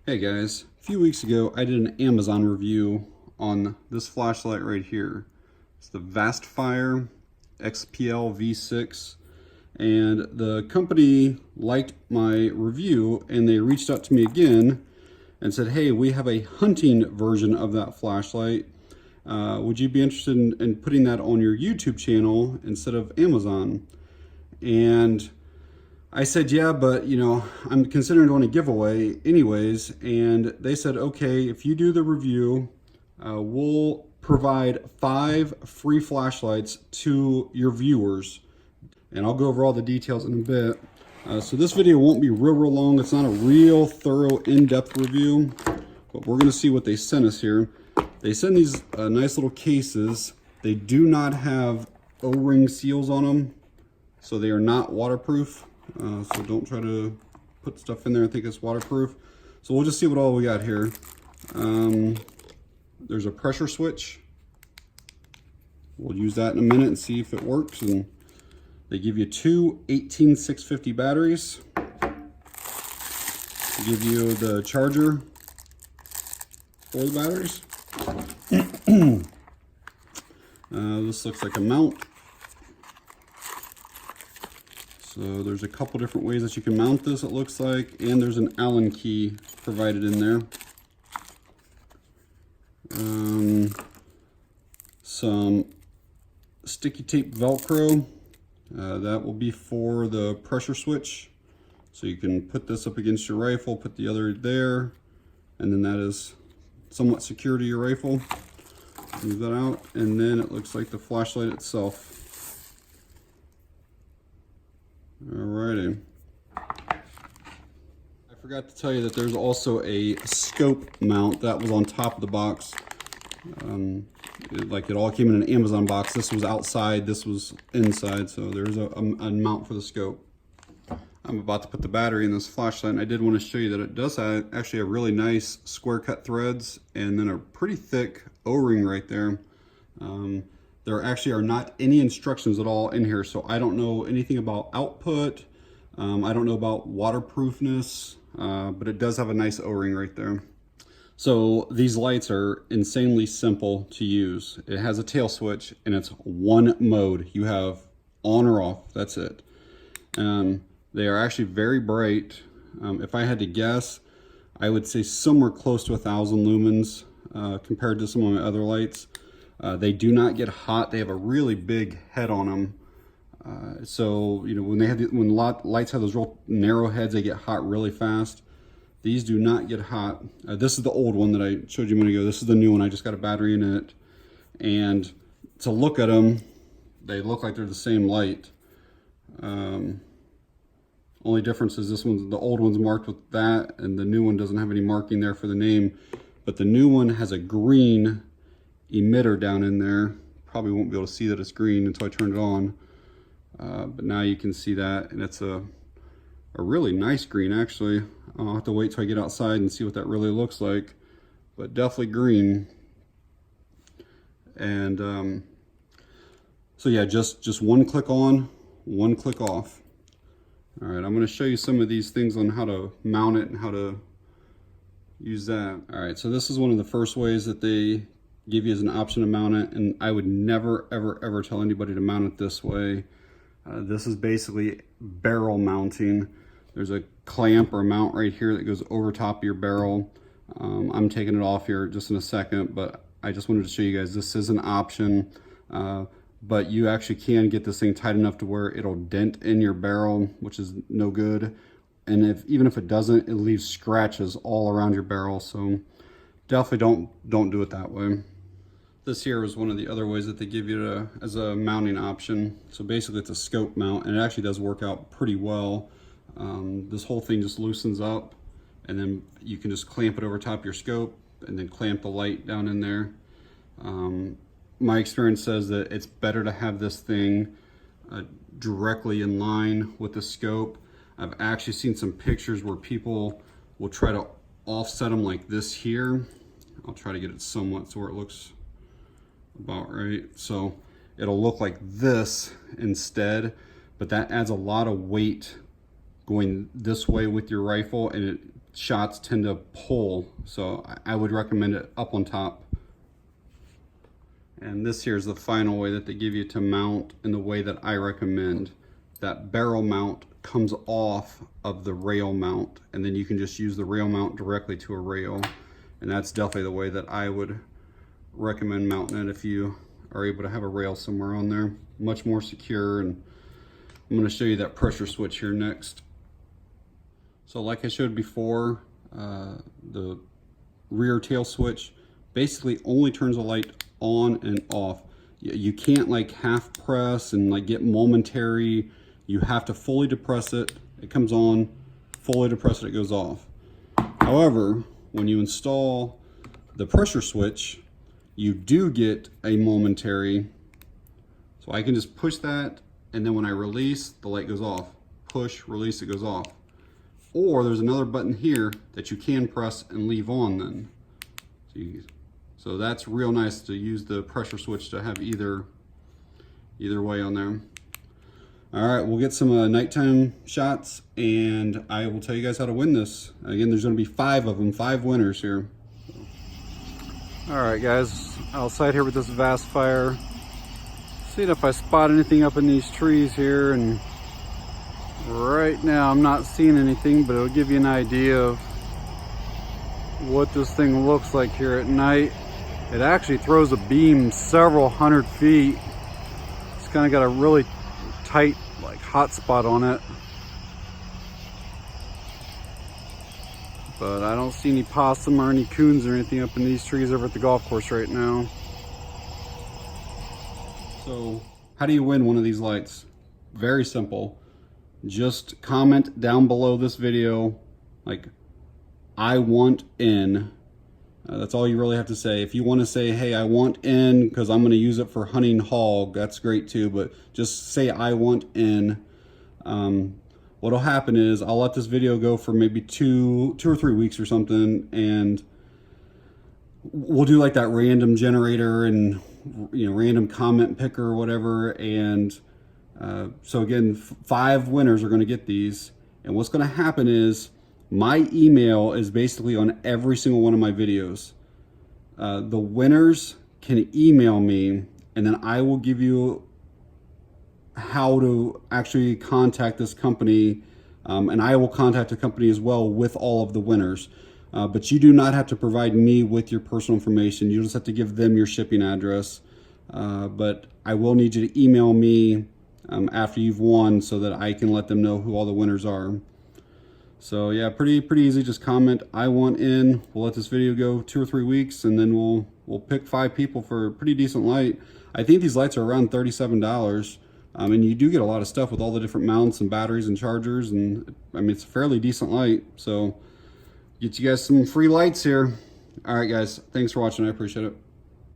Hey guys, a few weeks ago I did an Amazon review on this flashlight right here. It's the Vastfire XPL V6, and the company liked my review and they reached out to me again and said, hey, we have a hunting version of that flashlight. Would you be interested in putting that on your YouTube channel instead of Amazon? And I said, yeah, but I'm considering doing a giveaway anyways. And they said, okay, if you do the review, we'll provide 5 free flashlights to your viewers. And I'll go over all the details in a bit. So this video won't be real long. It's not a real thorough in-depth review, but we're gonna see what they sent us here. They send these nice little cases. They do not have O-ring seals on them, so they are not waterproof. So don't try to put stuff in there and think it's waterproof. So we'll just see what all we got here. There's a pressure switch. We'll use that in a minute and see if it works. And they give you 2 18650 batteries. They give you the charger for the batteries. This looks like a mount. So there's a couple different ways that you can mount this, it looks like, and there's an Allen key provided in there. Some sticky tape Velcro. That will be for the pressure switch. So you can put this up against your rifle, put the other there, and then that is somewhat secure to your rifle. Move that out, and then it looks like the flashlight itself. Alrighty. I forgot to tell you that there's also a scope mount that was on top of the box. Like it all came in an Amazon box. This was outside, this was inside, so there's a mount for the scope. I'm about to put the battery in this flashlight, and I did want to show you that it does have actually a really nice square cut threads and then a pretty thick O-ring right there. There actually are not any instructions at all in here, so I don't know anything about output. I don't know about waterproofness, but it does have a nice O-ring right there. So these lights are insanely simple to use. It has a tail switch and it's one mode. You have on or off, that's it. They are actually very bright. If I had to guess, I would say somewhere close to 1,000 lumens compared to some of my other lights. They do not get hot. They have a really big head on them. So when lights have those real narrow heads, they get hot really fast. These do not get hot. This is the old one that I showed you a minute ago. This is the new one. I just got a battery in it. And to look at them, they look like they're the same light. Only difference is the old one's marked with that, and the new one doesn't have any marking there for the name. But the new one has a green emitter down in there. Probably won't be able to see that it's green until I turn it on. But now you can see that, and it's a really nice green actually. I'll have to wait till I get outside and see what that really looks like, but definitely green. And so yeah, just one click on, one click off. All right, I'm going to show you some of these things on how to mount it and how to use that. All right, so this is one of the first ways that they give you as an option to mount it, and I would never ever tell anybody to mount it this way. This is basically barrel mounting. There's a clamp or a mount right here that goes over top of your barrel. I'm taking it off here just in a second, but I just wanted to show you guys this is an option, but you actually can get this thing tight enough to where it'll dent in your barrel, which is no good. And even if it doesn't, it leaves scratches all around your barrel. So definitely don't do it that way. This here is one of the other ways that they give you as a mounting option. So basically it's a scope mount, and it actually does work out pretty well. This whole thing just loosens up, and then you can just clamp it over top of your scope and then clamp the light down in there. My experience says that it's better to have this thing directly in line with the scope. I've actually seen some pictures where people will try to offset them like this here. I'll try to get it somewhat so where it looks about right. So it'll look like this instead, but that adds a lot of weight going this way with your rifle, and it shots tend to pull, so I would recommend it up on top. And this here is the final way that they give you to mount in the way that I recommend. That barrel mount comes off of the rail mount, and then you can just use the rail mount directly to a rail. And that's definitely the way that I would recommend mounting it if you are able to have a rail somewhere on there. Much more secure, and I'm going to show you that pressure switch here next. So like I showed before, the rear tail switch basically only turns the light on and off. You can't like half press and like get momentary. You have to fully depress it. It comes on, fully depress it, it goes off. However, when you install the pressure switch, you do get a momentary. So I can just push that, and then when I release, the light goes off. Push, release, it goes off. Or there's another button here that you can press and leave on then. So that's real nice to use the pressure switch to have either way on there. All right, we'll get some nighttime shots, and I will tell you guys how to win this. Again, there's gonna be 5 of them, 5 winners here. All right, guys, outside here with this Vastfire. Seeing if I spot anything up in these trees here, and right now I'm not seeing anything, but it'll give you an idea of what this thing looks like here at night. It actually throws a beam several hundred feet. It's kind of got a really tight like hot spot on it, but I don't see any possum or any coons or anything up in these trees over at the golf course right now. So how do you win one of these lights? Very simple. Just comment down below this video like, I want in. That's all you really have to say. If you want to say, hey, I want in because I'm going to use it for hunting hog, that's great too, but just say I want in. What'll happen is I'll let this video go for maybe two or 3 weeks or something, and we'll do like that random generator and random comment picker or whatever. And so again, 5 winners are going to get these, and what's going to happen is my email is basically on every single one of my videos. The winners can email me, and then I will give you how to actually contact this company, and I will contact the company as well with all of the winners. But you do not have to provide me with your personal information. You just have to give them your shipping address. But I will need you to email me after you've won so that I can let them know who all the winners are. So yeah, pretty easy. Just comment I want in. We'll let this video go 2 or 3 weeks, and then we'll pick 5 people for a pretty decent light. I think these lights are around $37. And you do get a lot of stuff with all the different mounts and batteries and chargers, and I mean, it's a fairly decent light. So get you guys some free lights here. All right, guys, thanks for watching. I appreciate it.